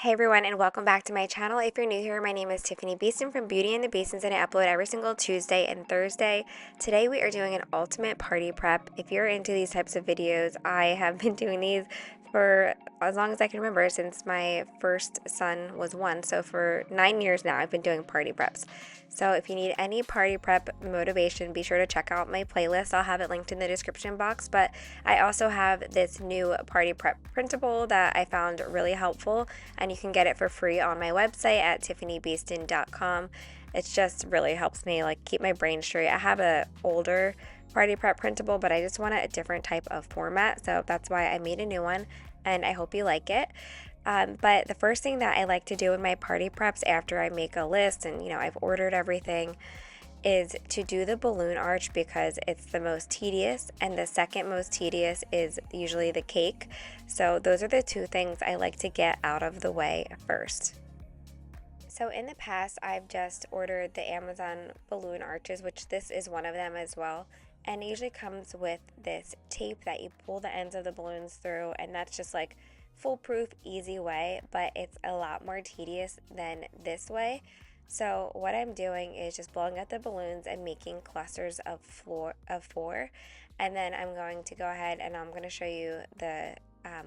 Hey everyone, and welcome back to my channel. If you're new here, my name is Tiffani Beaston from Beauty and the Beastons, and I upload every single Tuesday and Thursday. Today we are doing an ultimate party prep. If you're into these types of videos, I have been doing these for as long as I can remember, since my first son was one. So for 9 years now, I've been doing party preps. So if you need any party prep motivation, be sure to check out my playlist. I'll have it linked in the description box. But I also have this new party prep printable that I found really helpful, and you can get it for free on my website at tiffanibeaston.com. It just really helps me keep my brain straight. I have a older party prep printable, but I just wanted a different type of format, so that's why I made a new one, and I hope you like it. But the first thing that I like to do in my party preps after I make a list and I've ordered everything is to do the balloon arch, because it's the most tedious, and the second most tedious is usually the cake. So those are the two things I like to get out of the way first. So in the past, I've just ordered the Amazon balloon arches, which this is one of them as well. And it usually comes with this tape that you pull the ends of the balloons through, and that's just foolproof, easy way, but it's a lot more tedious than this way. So what I'm doing is just blowing out the balloons and making clusters of four, and then I'm going to go ahead and I'm going to show you the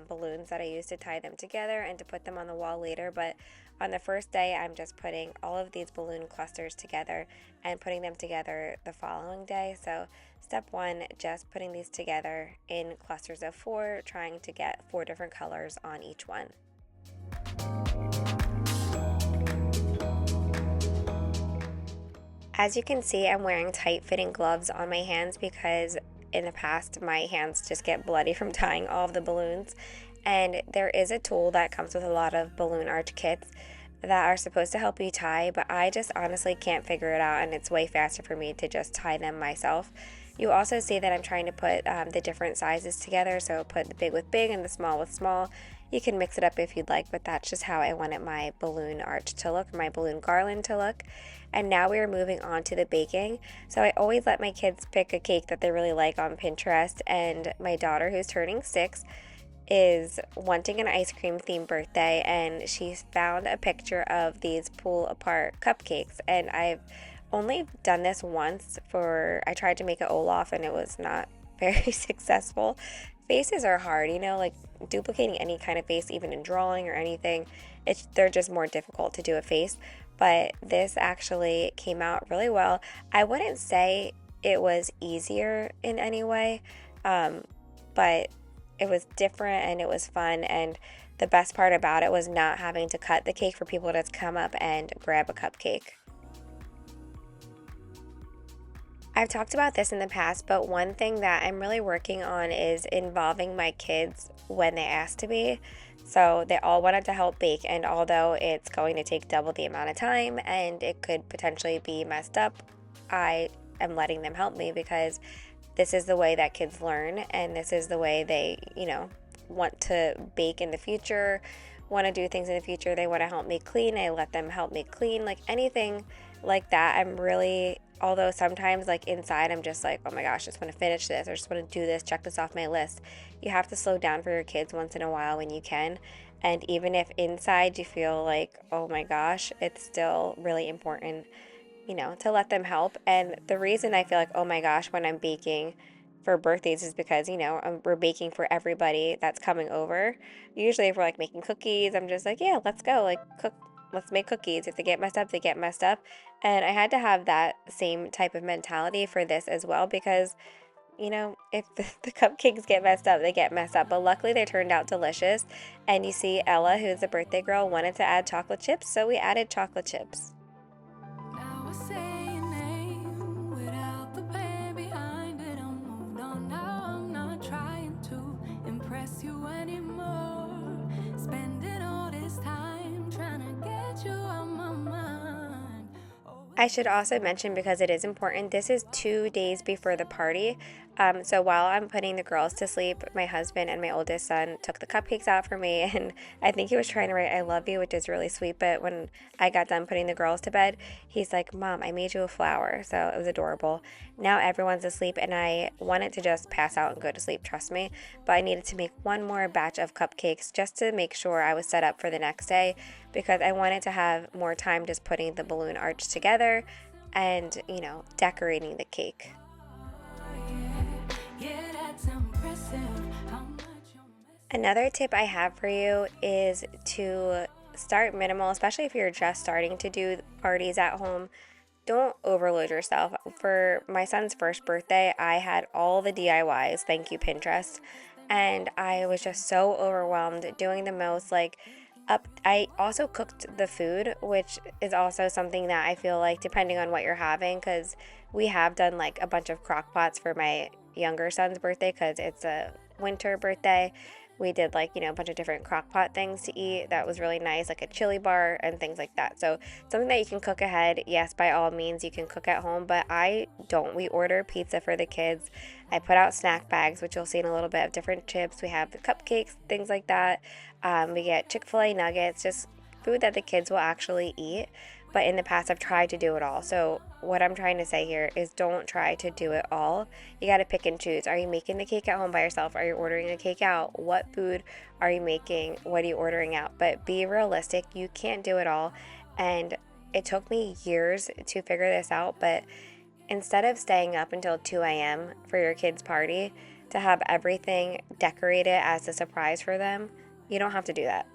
balloons that I use to tie them together and to put them on the wall later. But on the first day, I'm just putting all of these balloon clusters together and putting them together the following day. So step one, just putting these together in clusters of four, trying to get 4 different colors on each one. As you can see, I'm wearing tight-fitting gloves on my hands because in the past my hands just get bloody from tying all of the balloons. And there is a tool that comes with a lot of balloon arch kits that are supposed to help you tie, but I just honestly can't figure it out, and it's way faster for me to just tie them myself. You also see that I'm trying to put the different sizes together, so put the big with big and the small with small. You can mix it up if you'd like, but that's just how I wanted my balloon arch to look, my balloon garland to look. And now we are moving on to the baking. So I always let my kids pick a cake that they really like on Pinterest, and my daughter, who's turning 6, is wanting an ice cream themed birthday, and she found a picture of these pull apart cupcakes. And I've only done this once. I tried to make an Olaf and it was not very successful. Faces are hard, duplicating any kind of face, even in drawing or anything, they're just more difficult to do a face. But this actually came out really well. I wouldn't say it was easier in any way, but it was different and it was fun. And the best part about it was not having to cut the cake for people to come up and grab a cupcake. I've talked about this in the past, but one thing that I'm really working on is involving my kids when they ask to be. So they all wanted to help bake, and although it's going to take double the amount of time and it could potentially be messed up, I am letting them help me because this is the way that kids learn, and this is the way they, want to bake in the future, want to do things in the future. They want to help me clean. I let them help me clean, anything like that. I'm really, although sometimes inside I'm just oh my gosh, just want to finish this or just want to do this, check this off my list. You have to slow down for your kids once in a while when you can. And even if inside you feel oh my gosh, it's still really important, to let them help. And the reason I feel oh my gosh when I'm baking for birthdays is because, we're baking for everybody that's coming over. Usually if we're making cookies, I'm just yeah, let's go, cook. Let's make cookies. If they get messed up, they get messed up. And I had to have that same type of mentality for this as well, because, if the cupcakes get messed up, they get messed up. But luckily they turned out delicious. And you see Ella, who's the birthday girl, wanted to add chocolate chips, so we added chocolate chips. Now I say your name without the pain behind it. I'm moved on now, I'm not trying to impress you anymore. Spending all this time trying to get you out my mind. I should also mention, because it is important, this is 2 days before the party. So while I'm putting the girls to sleep, my husband and my oldest son took the cupcakes out for me, and I think he was trying to write "I love you," which is really sweet. But when I got done putting the girls to bed, he's like, "Mom, I made you a flower." So it was adorable. Now everyone's asleep, and I wanted to just pass out and go to sleep, trust me. But I needed to make one more batch of cupcakes just to make sure I was set up for the next day, because I wanted to have more time just putting the balloon arch together and, decorating the cake. Another tip I have for you is to start minimal, especially if you're just starting to do parties at home. Don't overload yourself. For my son's first birthday, I had all the DIYs, thank you Pinterest, and I was just so overwhelmed doing the most. I also cooked the food, which is also something that I feel like, depending on what you're having, because we have done like a bunch of crock pots for my younger son's birthday because it's a winter birthday. We did a bunch of different crock pot things to eat. That was really nice, like a chili bar and things like that. So something that you can cook ahead. Yes, by all means, you can cook at home, but I don't. We order pizza for the kids. I put out snack bags, which you'll see in a little bit, of different chips. We have the cupcakes, things like that. We get Chick-fil-A nuggets, just food that the kids will actually eat. But in the past, I've tried to do it all. So what I'm trying to say here is, don't try to do it all. You got to pick and choose. Are you making the cake at home by yourself? Are you ordering a cake out? What food are you making? What are you ordering out? But be realistic. You can't do it all. And it took me years to figure this out. But instead of staying up until 2 a.m. for your kid's party to have everything decorated as a surprise for them, you don't have to do that.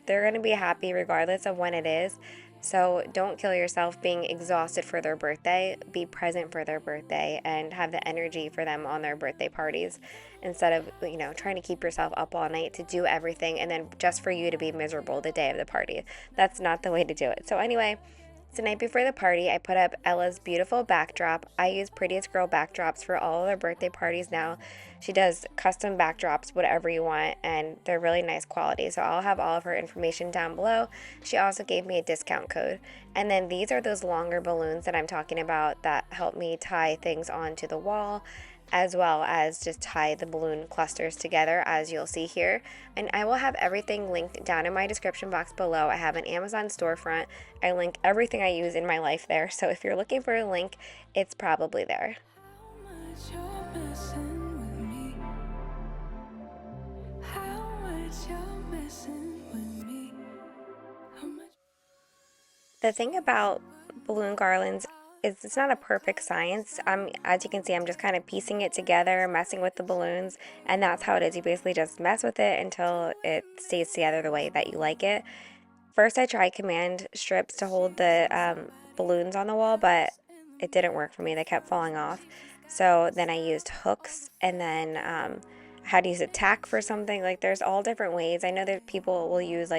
They're going to be happy regardless of when it is. So don't kill yourself being exhausted for their birthday. Be present for their birthday and have the energy for them on their birthday parties, instead of, trying to keep yourself up all night to do everything and then just for you to be miserable the day of the party. That's not the way to do it. So anyway, the night before the party, I put up Ella's beautiful backdrop. I use Prettiest Girl backdrops for all of their birthday parties now. She does custom backdrops, whatever you want, and they're really nice quality. So I'll have all of her information down below. She also gave me a discount code. And then these are those longer balloons that I'm talking about that help me tie things onto the wall, as well as just tie the balloon clusters together, as you'll see here. And I will have everything linked down in my description box below. I have an Amazon storefront. I link everything I use in my life there. So if you're looking for a link, it's probably there. The thing about balloon garlands is it's not a perfect science. As you can see, I'm just kind of piecing it together, messing with the balloons, and that's how it is. You basically just mess with it until it stays together the way that you like it. First, I tried command strips to hold the balloons on the wall, but it didn't work for me. They kept falling off. So then I used hooks, and then I had to use a tack for something. There's all different ways. I know that people will use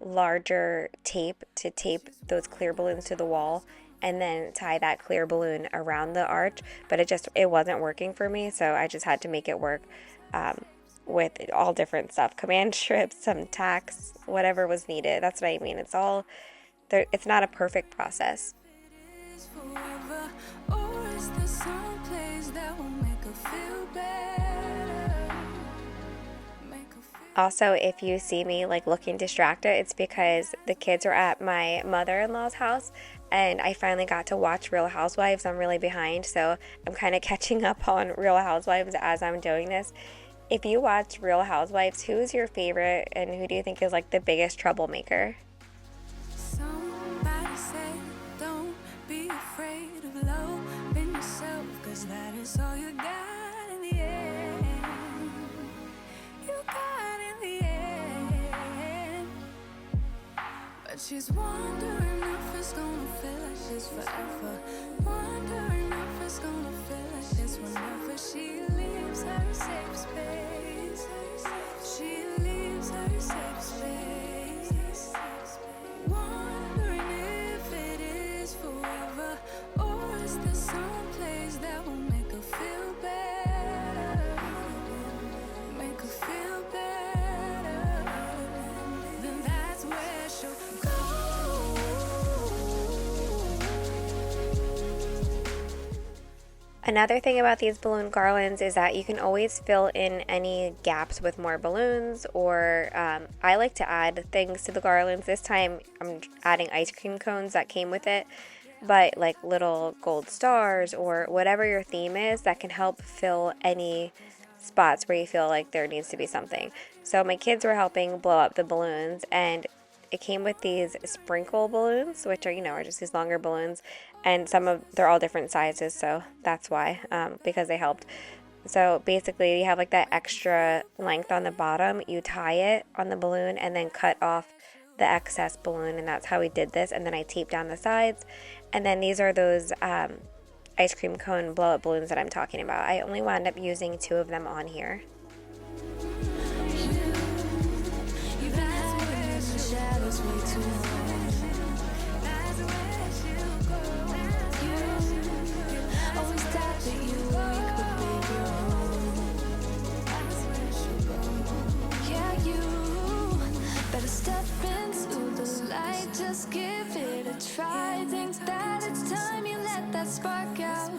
larger tape to tape those clear balloons to the wall and then tie that clear balloon around the arch, but it wasn't working for me, so I just had to make it work with all different stuff, command strips, some tacks, whatever was needed. That's what I mean. It's not a perfect process. Also, if you see me looking distracted, it's because the kids are at my mother-in-law's house and I finally got to watch Real Housewives. I'm really behind, so I'm kind of catching up on Real Housewives as I'm doing this. If you watch Real Housewives, who is your favorite and who do you think is the biggest troublemaker? Somebody said, don't be afraid of loving yourself, 'cause that is all you got in the end. You got in the end. But she's wondering if it's gonna feel like she's forever. Wondering if it's gonna feel like this whenever she leaves her safe space. She leaves her safe space. Wondering if it is forever, or is there some place that will make her feel better? Make her feel better. Then that's where she'll go. Another thing about these balloon garlands is that you can always fill in any gaps with more balloons, or I like to add things to the garlands. This time I'm adding ice cream cones that came with it, but like little gold stars or whatever your theme is that can help fill any spots where you feel like there needs to be something. So my kids were helping blow up the balloons, and it came with these sprinkle balloons, which are, are just these longer balloons, and they're all different sizes, so that's why, because they helped. So basically, you have like that extra length on the bottom, you tie it on the balloon and then cut off the excess balloon, and that's how we did this. And then I taped down the sides, and then these are those ice cream cone blow up balloons that I'm talking about. I only wound up using 2 of them on here. Just give it a try. Think that it's time you let that spark out.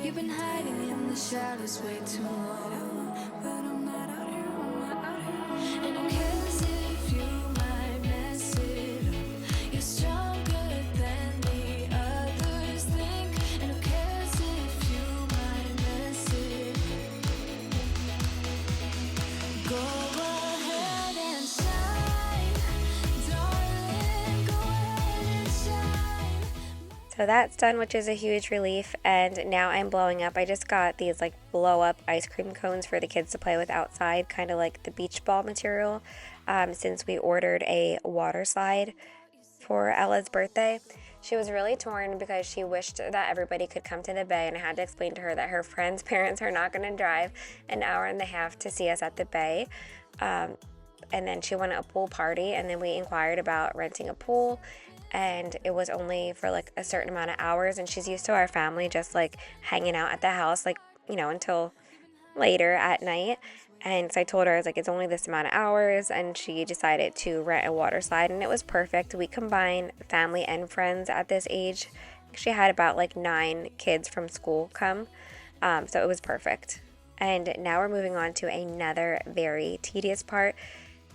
You've been hiding in the shadows way too long. But I'm not out here, I'm not out here. And who cares if you might mess it up? You're stronger than the others think. And who cares if you might mess it up? Go ahead and shine, darling, go ahead and shine. So that's done, which is a huge relief, and now I'm blowing up. I just got these like blow up ice cream cones for the kids to play with outside, kind of like the beach ball material, since we ordered a water slide for Ella's birthday. She was really torn because she wished that everybody could come to the bay, and I had to explain to her that her friends' parents are not going to drive an hour and a half to see us at the bay. And then she wanted a pool party, and then we inquired about renting a pool, and it was only for like a certain amount of hours, and she's used to our family just like hanging out at the house, like, until later at night. And so I told her, I was like, it's only this amount of hours, and she decided to rent a water slide, and it was perfect. We combine family and friends at this age. She had about like 9 kids from school come, so it was perfect. And now we're moving on to another very tedious part,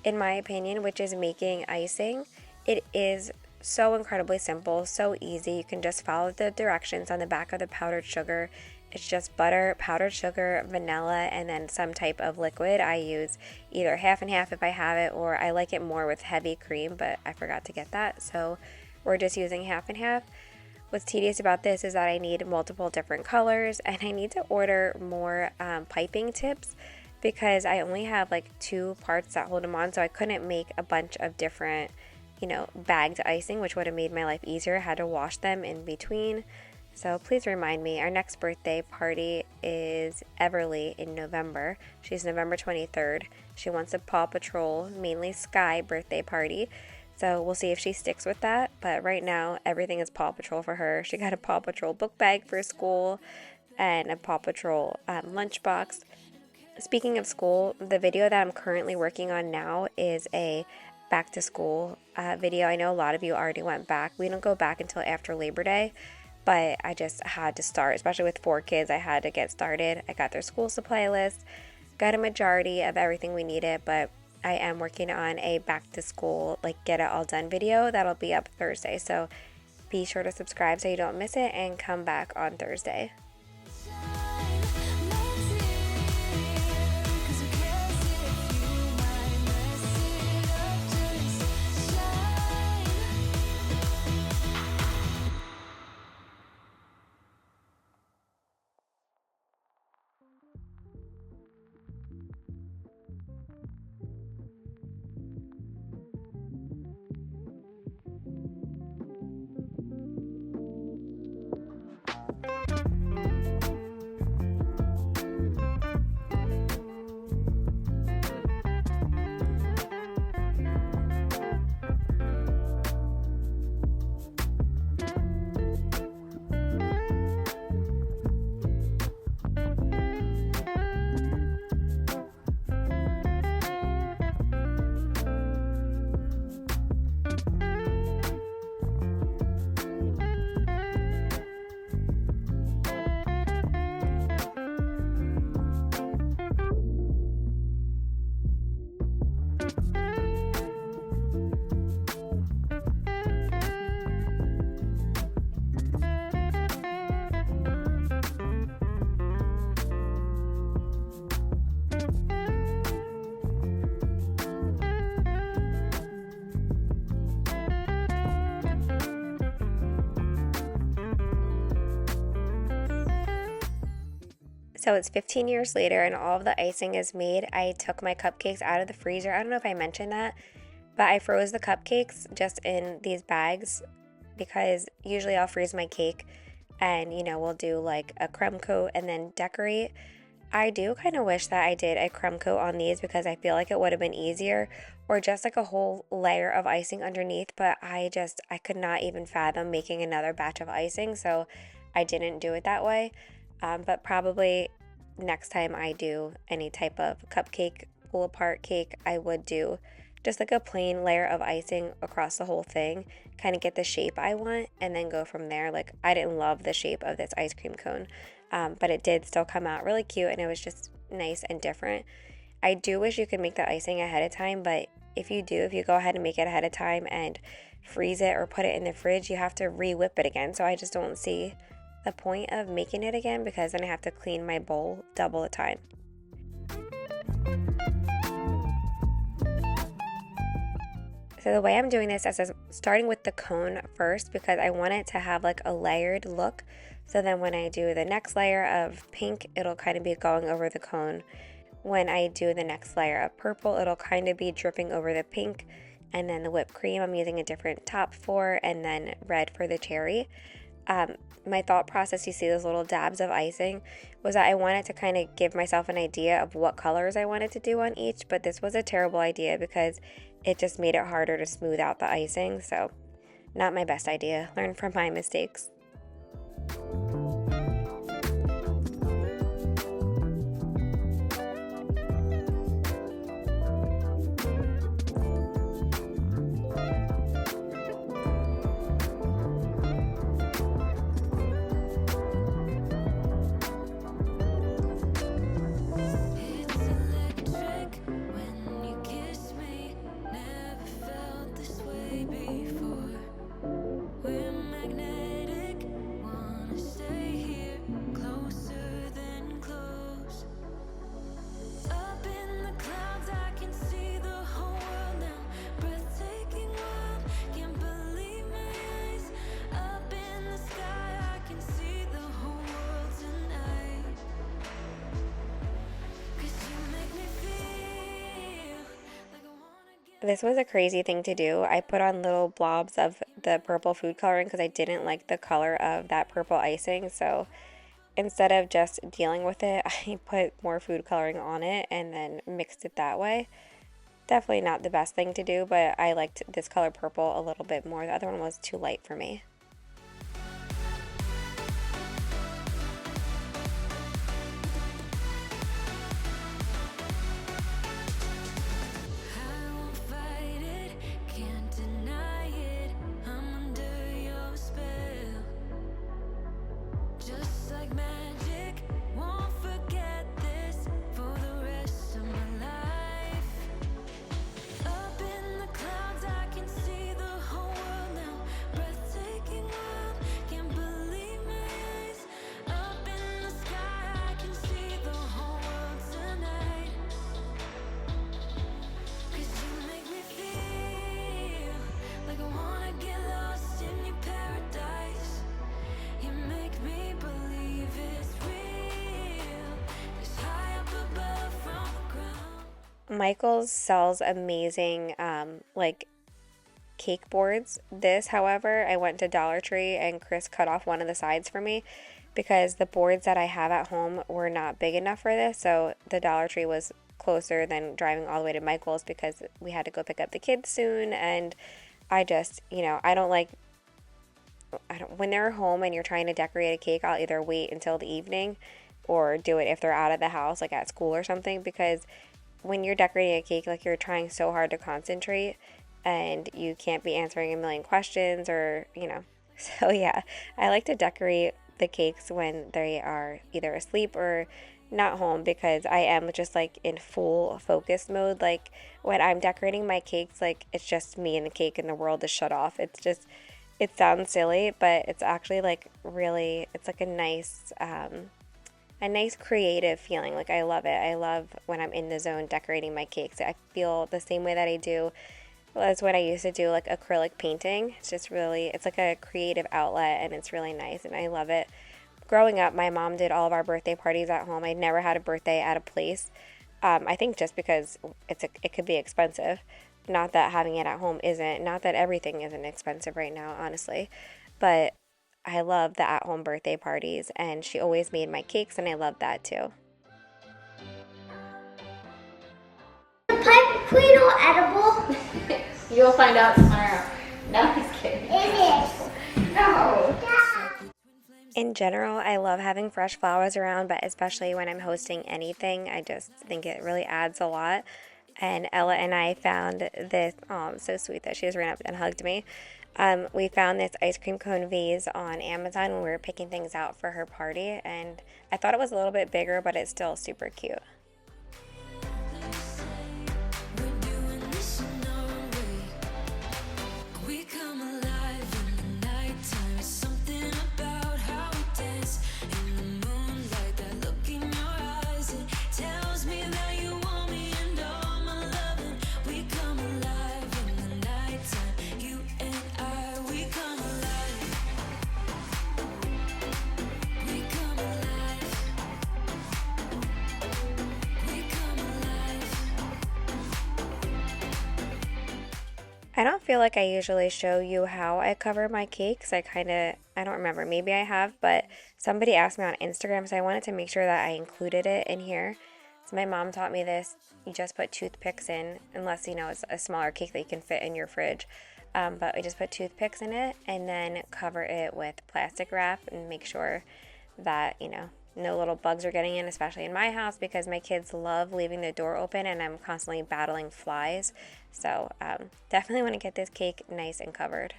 in my opinion, which is making icing. It is so incredibly simple, so easy. You can just follow the directions on the back of the powdered sugar. It's just butter, powdered sugar, vanilla, and then some type of liquid. I use either half and half if I have it, or I like it more with heavy cream, but I forgot to get that, so we're just using half and half. What's tedious about this is that I need multiple different colors, and I need to order more piping tips, because I only have like 2 parts that hold them on, so I couldn't make a bunch of different, bagged icing, which would have made my life easier. I had to wash them in between. So please remind me. Our next birthday party is Everly in November. She's November 23rd. She wants a Paw Patrol, mainly Sky, birthday party. So we'll see if she sticks with that. But right now, everything is Paw Patrol for her. She got a Paw Patrol book bag for school and a Paw Patrol lunchbox. Speaking of school, the video that I'm currently working on now is a back to school video. I know a lot of you already went back. We don't go back until after Labor Day, but I just had to start, especially with 4 kids. I had to get started. I got their school supply list, got a majority of everything we needed, but I am working on a back to school, like get it all done video that'll be up Thursday. So be sure to subscribe so you don't miss it, and come back on Thursday. So it's 15 years later and all of the icing is made. I took my cupcakes out of the freezer. I don't know if I mentioned that, but I froze the cupcakes just in these bags because usually I'll freeze my cake and, we'll do like a crumb coat and then decorate. I do kind of wish that I did a crumb coat on these because I feel like it would have been easier, or just like a whole layer of icing underneath, but I could not even fathom making another batch of icing, so I didn't do it that way. But probably next time I do any type of cupcake pull apart cake, I would do just like a plain layer of icing across the whole thing, kind of get the shape I want, and then go from there. Like, I didn't love the shape of this ice cream cone, but it did still come out really cute, and it was just nice and different. I do wish you could make the icing ahead of time, but if you go ahead and make it ahead of time and freeze it or put it in the fridge, you have to re-whip it again. So I just don't see the point of making it again, because then I have to clean my bowl double the time. So the way I'm doing this is starting with the cone first, because I want it to have like a layered look. So then when I do the next layer of pink, it'll kind of be going over the cone. When I do the next layer of purple, it'll kind of be dripping over the pink. And then the whipped cream, I'm using a different top for, and then red for the cherry. My thought process, you see those little dabs of icing, was that I wanted to kind of give myself an idea of what colors I wanted to do on each, but this was a terrible idea because it just made it harder to smooth out the icing. So not my best idea. Learn from my mistakes. This was a crazy thing to do. I put on little blobs of the purple food coloring because I didn't like the color of that purple icing. So instead of just dealing with it, I put more food coloring on it and then mixed it that way. Definitely not the best thing to do, but I liked this color purple a little bit more. The other one was too light for me. Michael's sells amazing like cake boards. This, however, I went to Dollar Tree and Chris cut off one of the sides for me because the boards that I have at home were not big enough for this. So the Dollar Tree was closer than driving all the way to Michael's because we had to go pick up the kids soon. And I just, when they're home and you're trying to decorate a cake, I'll either wait until the evening or do it if they're out of the house, like at school or something, because when you're decorating a cake, like, you're trying so hard to concentrate and you can't be answering a million questions or, So yeah, I like to decorate the cakes when they are either asleep or not home, because I am just like in full focus mode. Like when I'm decorating my cakes, like it's just me and the cake and the world is shut off. It's just, it sounds silly, but it's actually like really, it's like a nice creative feeling. Like I love it. I love when I'm in the zone decorating my cakes. I feel the same way that I do as when I used to do like acrylic painting. It's just really, it's like a creative outlet and it's really nice and I love it. growing up, my mom did all of our birthday parties at home. I never had a birthday at a place. I think just because it could be expensive. Not that having it at home isn't, not that everything isn't expensive right now, honestly. But I love the at-home birthday parties, and she always made my cakes, and I love that too. Pipe cleaner edible? You'll find out tomorrow. No, I'm just kidding. It is. No. In general, I love having fresh flowers around, but especially when I'm hosting anything, I just think it really adds a lot. And Ella and I found this, so sweet that she just ran up and hugged me. We found this ice cream cone vase on Amazon when we were picking things out for her party, and I thought it was a little bit bigger, but it's still super cute. I don't feel like I usually show you how I cover my cakes. I don't remember, maybe I have, but somebody asked me on Instagram, so I wanted to make sure that I included it in here. So my mom taught me this. You just put toothpicks in, unless, it's a smaller cake that you can fit in your fridge. But I just put toothpicks in it and then cover it with plastic wrap and make sure that, no little bugs are getting in, especially in my house because my kids love leaving the door open and I'm constantly battling flies. So definitely want to get this cake nice and covered.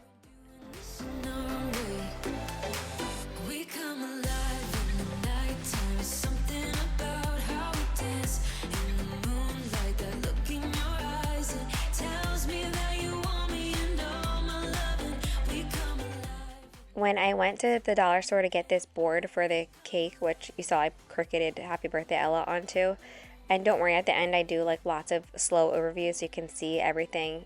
When I went to the dollar store to get this board for the cake, which you saw I cricketed Happy Birthday Ella onto, and don't worry, at the end I do like lots of slow overviews so you can see everything,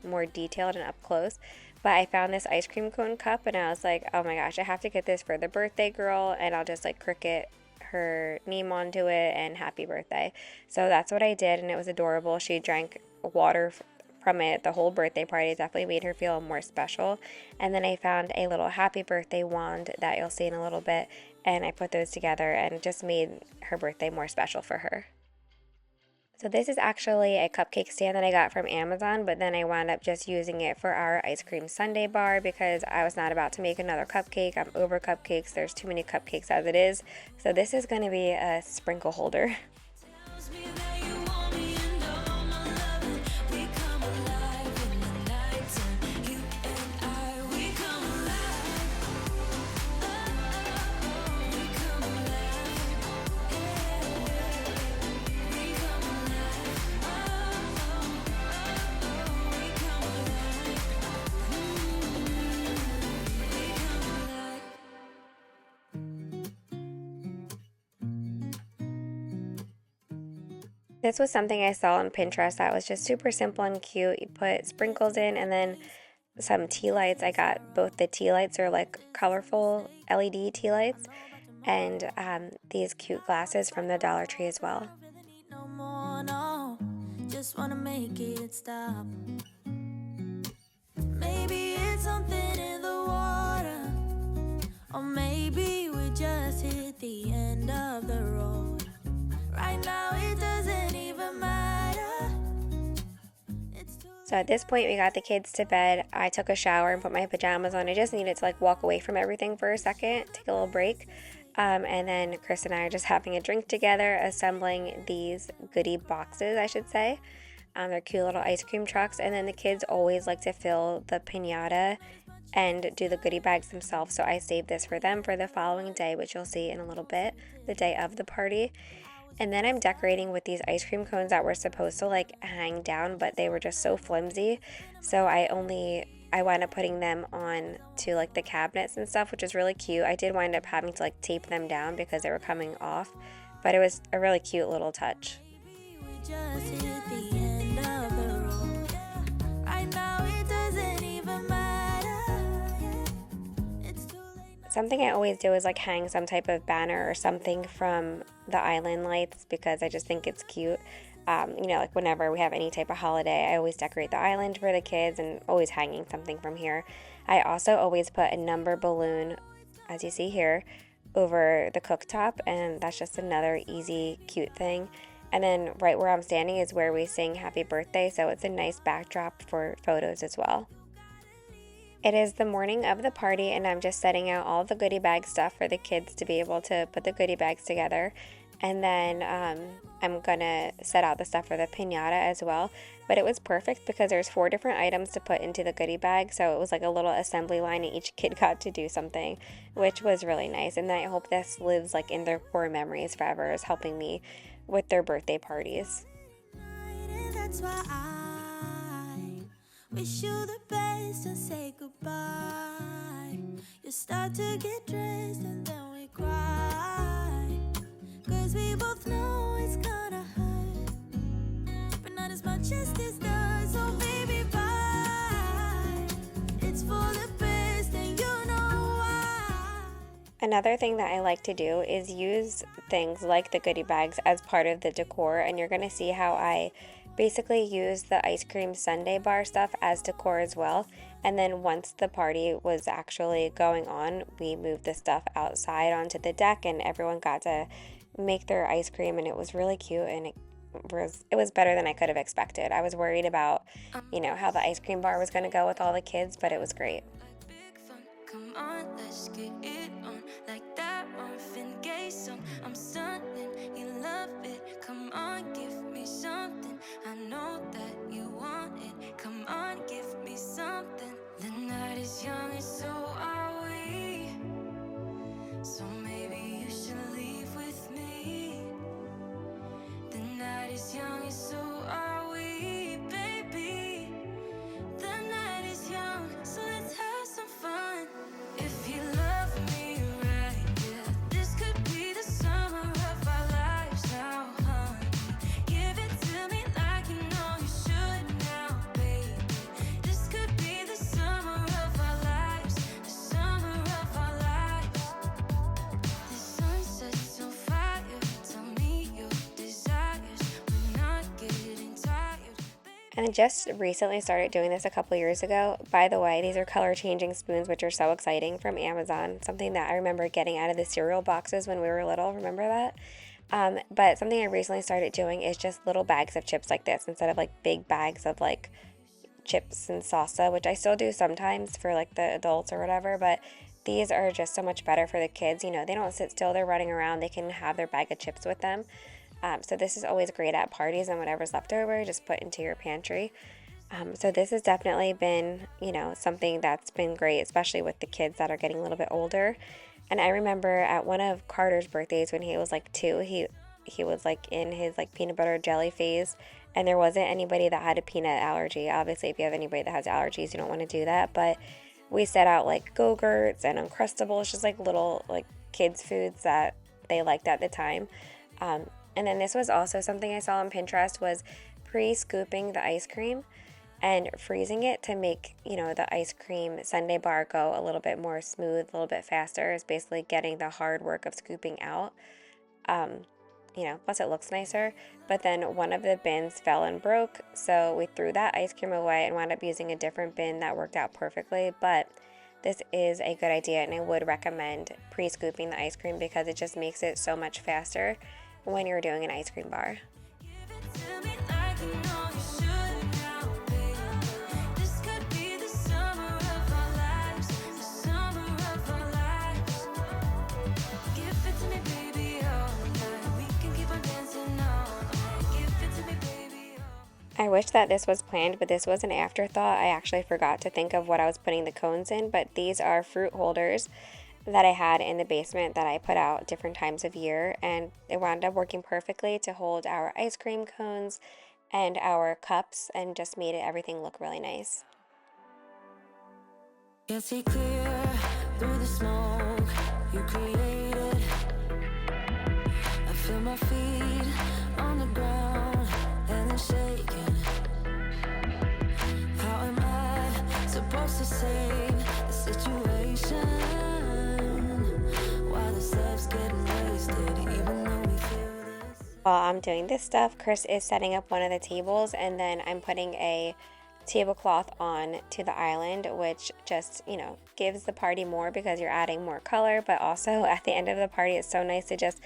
more detailed and up close. But I found this ice cream cone cup and I was like, oh my gosh, I have to get this for the birthday girl, and I'll just like cricket her name onto it and happy birthday. So that's what I did, and it was adorable. She drank water from it the whole birthday party. It definitely made her feel more special. And then I found a little happy birthday wand that you'll see in a little bit, and I put those together and just made her birthday more special for her. So this is actually a cupcake stand that I got from Amazon, but then I wound up just using it for our ice cream sundae bar because I was not about to make another cupcake. I'm over cupcakes. There's too many cupcakes as it is. So this is going to be a sprinkle holder. This was something I saw on Pinterest that was just super simple and cute. You put sprinkles in and then some tea lights. I got both the tea lights are like colorful LED tea lights and these cute glasses from the Dollar Tree as well. Just wanna make it stop. Maybe it's something in the water, or maybe we just hit the end of the road. Right now it doesn't even matter. So at this point we got the kids to bed. I took a shower and put my pajamas on. I just needed to like walk away from everything for a second, take a little break. And then Chris and I are just having a drink together, assembling these goodie boxes, I should say. They're cute little ice cream trucks. And then the kids always like to fill the piñata and do the goodie bags themselves. So I saved this for them for the following day, which you'll see in a little bit, the day of the party. And then I'm decorating with these ice cream cones that were supposed to like hang down, but they were just so flimsy. So I wound up putting them on to like the cabinets and stuff, which is really cute. I did wind up having to like tape them down because they were coming off, but it was a really cute little touch. something I always do is like hang some type of banner or something from the island lights because I just think it's cute. You know, like whenever we have any type of holiday, I always decorate the island for the kids and always hanging something from here. I also always put a number balloon, as you see here, over the cooktop, and that's just another easy, cute thing. And then right where I'm standing is where we sing happy birthday, so it's a nice backdrop for photos as well. It is the morning of the party, and I'm just setting out all the goodie bag stuff for the kids to be able to put the goodie bags together. And then I'm gonna set out the stuff for the piñata as well. But it was perfect because there's 4 different items to put into the goodie bag, so it was like a little assembly line and each kid got to do something, which was really nice. And I hope this lives like in their core memories forever, is helping me with their birthday parties. That's why I wish you the best and say goodbye. You start to get dressed and then we cry, 'cause we both know it's gonna hurt, but not as much as this does. So baby, bye. It's for the best and you know why. Another thing that I like to do is use things like the goodie bags as part of the decor, and you're going to see how I basically use the ice cream sundae bar stuff as decor as well. And then once the party was actually going on, we moved the stuff outside onto the deck and everyone got to make their ice cream, and it was really cute, and it was better than I could have expected. I was worried about, you know, how the ice cream bar was going to go with all the kids, but it was great. Big fun, come on, let's get it on. Like that Marvin Gaye song, I'm stunning, you love it. Come on, give me something. I know that you want it. Come on, give me something. The night is young and so are we. So maybe you should leave with me. The night is young and so are we, baby. The night is young, so let's have some fun. If you love me right, yeah, this could be the summer of our lives now, honey. Give it to me like you know you should now, baby. This could be the summer of our lives, the summer of our lives. The sun sets on fire, tell me your desires. We're not getting tired. And I just recently started doing this a couple years ago. By the way, these are color changing spoons, which are so exciting, from Amazon. Something that I remember getting out of the cereal boxes when we were little. Remember that? But something I recently started doing is just little bags of chips like this instead of like big bags of like chips and salsa, which I still do sometimes for like the adults or whatever. But these are just so much better for the kids. You know, they don't sit still, they're running around, they can have their bag of chips with them. So this is always great at parties, and whatever's left over, just put into your pantry. So this has definitely been, you know, something that's been great, especially with the kids that are getting a little bit older. And I remember at one of Carter's birthdays when he was like 2, he was like in his like peanut butter jelly phase, and there wasn't anybody that had a peanut allergy. Obviously, if you have anybody that has allergies, you don't want to do that. But we set out like Go-Gurts and Uncrustables, just like little like kids foods that they liked at the time. And then this was also something I saw on Pinterest, was pre-scooping the ice cream and freezing it to make, you know, the ice cream sundae bar go a little bit more smooth, a little bit faster. It's basically getting the hard work of scooping out. You know, plus it looks nicer. But then one of the bins fell and broke, so we threw that ice cream away and wound up using a different bin that worked out perfectly. But this is a good idea, and I would recommend pre-scooping the ice cream because it just makes it so much faster when you're doing an ice cream bar. I wish that this was planned, but this was an afterthought. I actually forgot to think of what I was putting the cones in, but these are fruit holders that I had in the basement that I put out different times of year, and it wound up working perfectly to hold our ice cream cones and our cups, and just made everything look really nice. Can't see clear through the smoke you created. I feel my feet on the ground and they're shaking. How am I supposed to save the situation? while the stuff's getting wasted, even though we feel this. While I'm doing this stuff, Chris is setting up one of the tables, and then I'm putting a tablecloth on to the island, which just, you know, gives the party more because you're adding more color. But also at the end of the party, it's so nice to just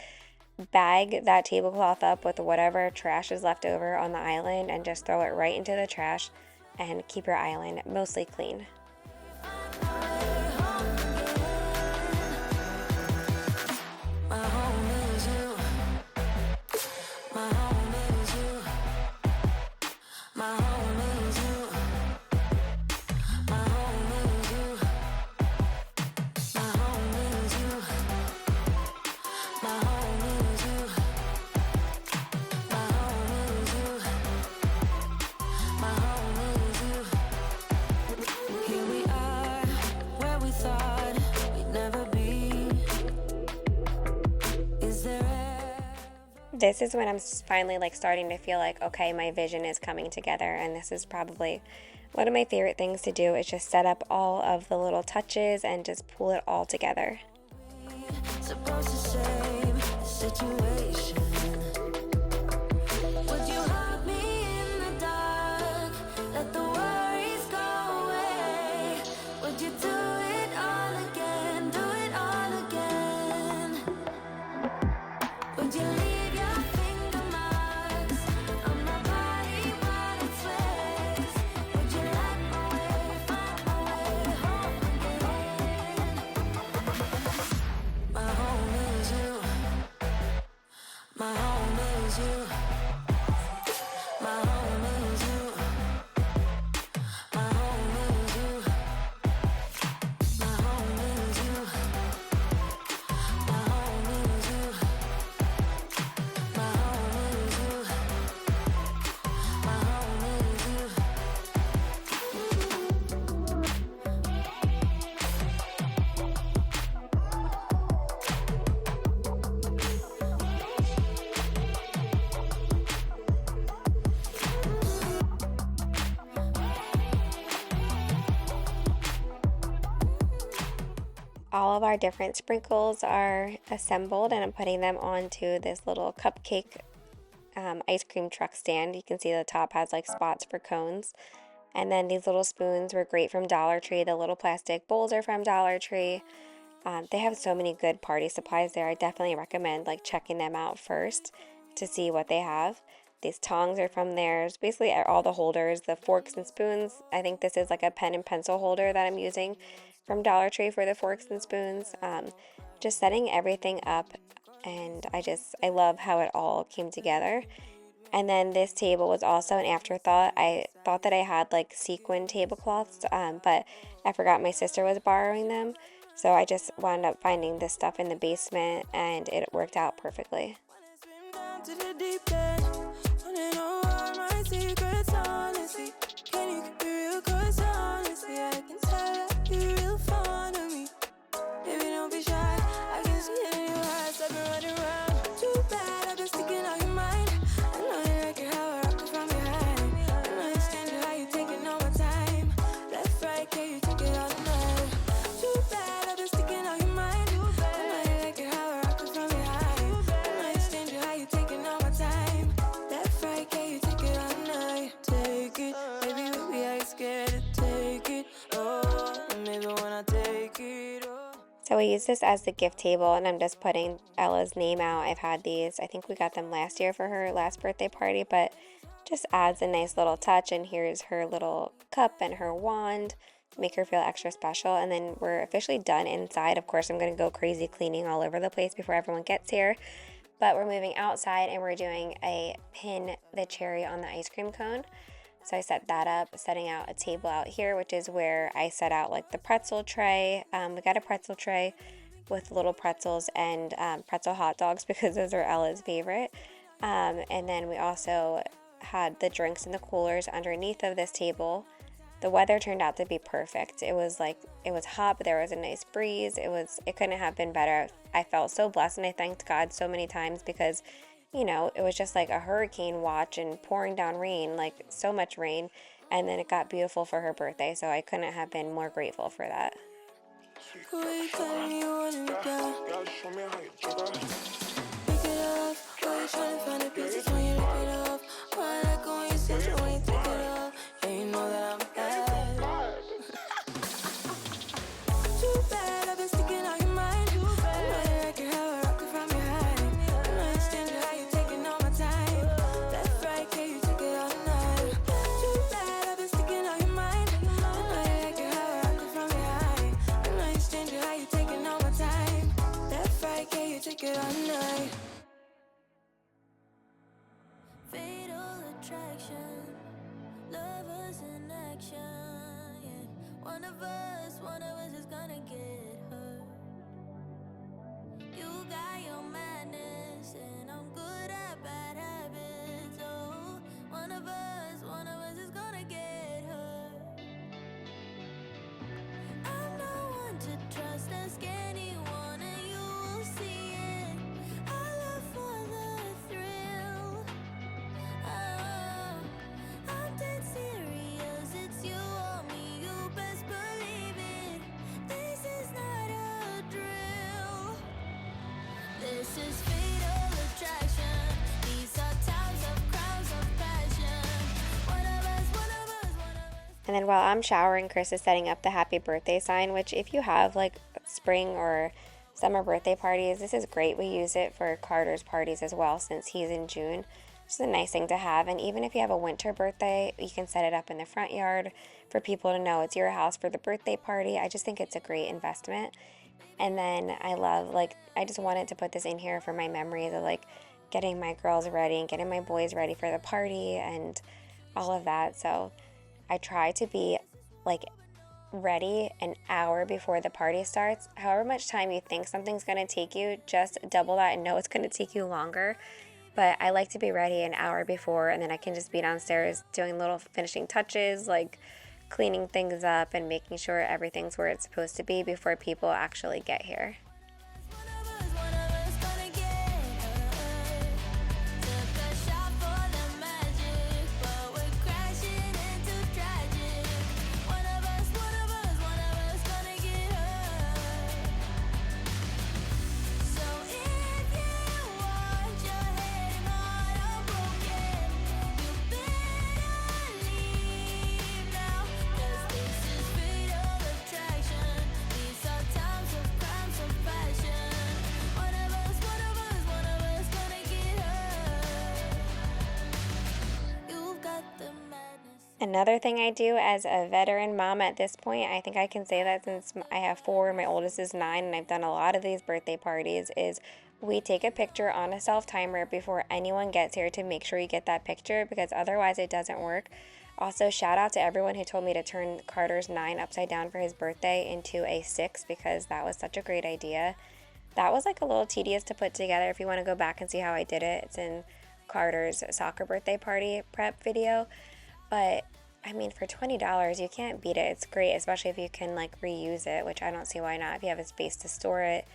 bag that tablecloth up with whatever trash is left over on the island and just throw it right into the trash and keep your island mostly clean. This is when I'm finally like starting to feel like, okay, my vision is coming together, and this is probably one of my favorite things to do, is just set up all of the little touches and just pull it all together. Supposed to save the situation. Would you hug me in the dark? Let the worries go away. Would you do it all again? Do it all again? Would you leave your finger marks on my body while it sweats? Would you let my way, find my way home again? My home is you. My home is you. My home is you. My home is you. My home is you. My home is you. My home is you. My home is you. All of our different sprinkles are assembled, and I'm putting them onto this little cupcake ice cream truck stand. You can see the top has like spots for cones. And then these little spoons were great from Dollar Tree. The little plastic bowls are from Dollar Tree. They have so many good party supplies there. I definitely recommend like checking them out first to see what they have. These tongs are from theirs. Basically all the holders, the forks and spoons. I think this is like a pen and pencil holder that I'm using from Dollar Tree for the forks and spoons. Just setting everything up, and I love how it all came together. And then this table was also an afterthought. I thought that I had like sequin tablecloths, but I forgot my sister was borrowing them. So I just wound up finding this stuff in the basement, and it worked out perfectly. To the deep end, wanna know all my secrets, honestly. Can you keep it real? 'Cause honestly, I can tell that you're real fond of me. Baby, don't be shy. I can see it in your eyes. I've been running around. Too bad, I've been sticking on your mind. I know you like it how I rock it from behind. I know you stand it, how you taking all my time. Left, right, can you take it all night? Too bad, I've been sticking on your mind. I know you like it how I rock it from behind. I know you stand it, how you taking all my time. Left, right, can you take it all night? Take it, baby, baby, I ain't scared to take it. Oh, and maybe when I take it, oh. So we use this as the gift table, and I'm just putting Ella's name out. I've had these. I think we got them last year for her last birthday party, but just adds a nice little touch. And here's her little cup and her wand to make her feel extra special. And then we're officially done inside. Of course, I'm going to go crazy cleaning all over the place before everyone gets here. But we're moving outside, and we're doing a pin the cherry on the ice cream cone. So I set that up, setting out a table out here, which is where I set out like the pretzel tray. We got a pretzel tray with little pretzels and pretzel hot dogs because those are Ella's favorite. And then we also had the drinks in the coolers underneath of this table. The weather turned out to be perfect. It was hot, but there was a nice breeze. It couldn't have been better. I felt so blessed, and I thanked God so many times because, you know, it was just like a hurricane watch and pouring down rain, like so much rain. And then it got beautiful for her birthday. So I couldn't have been more grateful for that. Why you telling me you wanna be down? Pick it up. Why you trying to find the pieces when you rip it up? Why I like when you sit when you take it off? And you know that I'm bad. Too bad I've been sticking on your mind. I know you like it how I rock it from behind. I know you stingy how you taking all my time. Left, right, can you take it all night? Too bad I've been sticking on your mind. I know you like it how I rock it from behind. I know you stingy how you taking all my time. Left, right, can you take it all night? Fatal attraction, lovers in action. Yeah, one of us is gonna get hurt. You got your madness, and I'm good at bad habits. Oh, one of us is gonna get hurt. I'm not one to trust, ask anyone, and you will see it. I love for the thrill. Oh, I'm dead serious, it's you or me, you best believe it. This is not a drill. This is fatal attraction. These are times of crowns of passion. One of us. And then while I'm showering, Chris is setting up the happy birthday sign, which if you have like spring or summer birthday parties, this is great. We use it for Carter's parties as well since he's in June. It's a nice thing to have. And even if you have a winter birthday, you can set it up in the front yard for people to know it's your house for the birthday party. I just think it's a great investment. And then I just wanted to put this in here for my memories of like getting my girls ready and getting my boys ready for the party and all of that. So I try to be like ready an hour before the party starts. However much time you think something's going to take you, just double that and know it's going to take you longer. But I like to be ready an hour before, and then I can just be downstairs doing little finishing touches, like cleaning things up and making sure everything's where it's supposed to be before people actually get here. One of us gonna get hurt. Took a shot for the magic, but we're crashing into tragic. One of us gonna get hurt. So if you want your head and heart unbroken, you better leave now. 'Cause this is fatal attraction. These are times of crimes of passion. One of us gonna get hurt. You've got the madness. Another thing I do as a veteran mom at this point, I think I can say that since I have 4, my oldest is 9, and I've done a lot of these birthday parties, is we take a picture on a self-timer before anyone gets here to make sure you get that picture, because otherwise it doesn't work. Also, shout out to everyone who told me to turn Carter's 9 upside down for his birthday into a 6, because that was such a great idea. That was like a little tedious to put together. If you want to go back and see how I did it, it's in Carter's soccer birthday party prep video. But I mean, for $20, you can't beat it. It's great, especially if you can like reuse it, which I don't see why not. If you have a space to store it,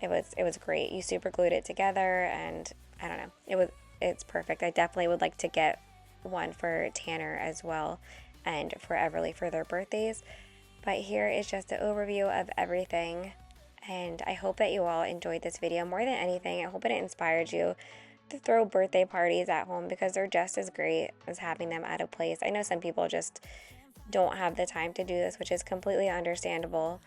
it was great. You super glued it together, and I don't know, it's perfect. I definitely would like to get one for Tanner as well, and for Everly for their birthdays. But here is just an overview of everything, and I hope that you all enjoyed this video. More than anything, I hope it inspired you to throw birthday parties at home, because they're just as great as having them at a place. I know some people just don't have the time to do this, which is completely understandable.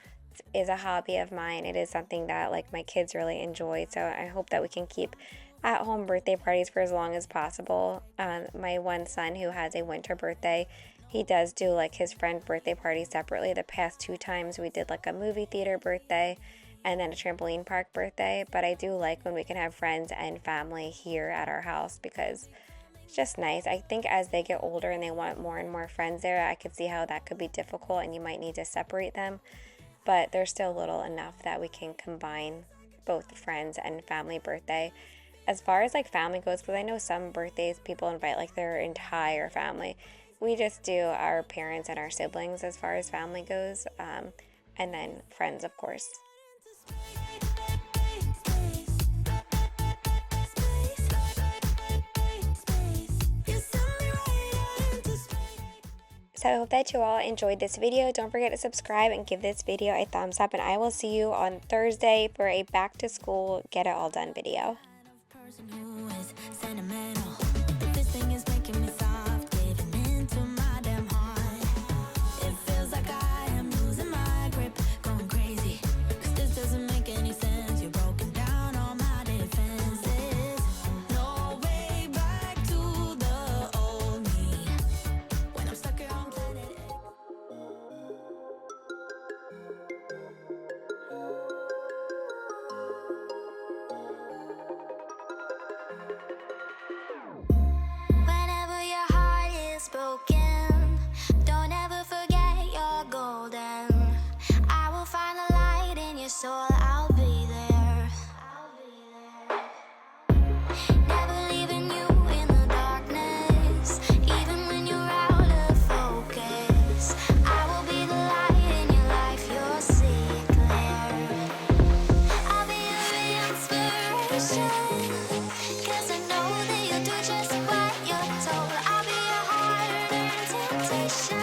It is a hobby of mine. It is something that like my kids really enjoy. So I hope that we can keep at-home birthday parties for as long as possible. My one son who has a winter birthday, he does do like his friend birthday party separately. The past 2 times we did like a movie theater birthday and then a trampoline park birthday. But I do like when we can have friends and family here at our house, because it's just nice. I think as they get older and they want more and more friends there, I could see how that could be difficult and you might need to separate them. But they're still little enough that we can combine both friends and family birthday. As far as like family goes, because I know some birthdays people invite like their entire family. We just do our parents and our siblings as far as family goes, and then friends, of course. So I hope that you all enjoyed this video. Don't forget to subscribe and give this video a thumbs up, and I will see you on Thursday for a back to school get it all done video. Person who is sentimental. This thing is making me soft, giving into my damn heart. It feels like I am losing my grip, going crazy. 'Cause this doesn't make any sense. You're broken down all my defenses. No way back to the old me. When I'm stuck here on planet X. Whenever your heart is broken, don't ever forget you're golden. I will find the light in your soul, I'll be there. Never leaving you in the darkness, even when you're out of focus. I will be the light in your life, you'll see it clear. I'll be your inspiration, 'cause I know that you'll do just what you're told. I'll be your hard-earned temptation.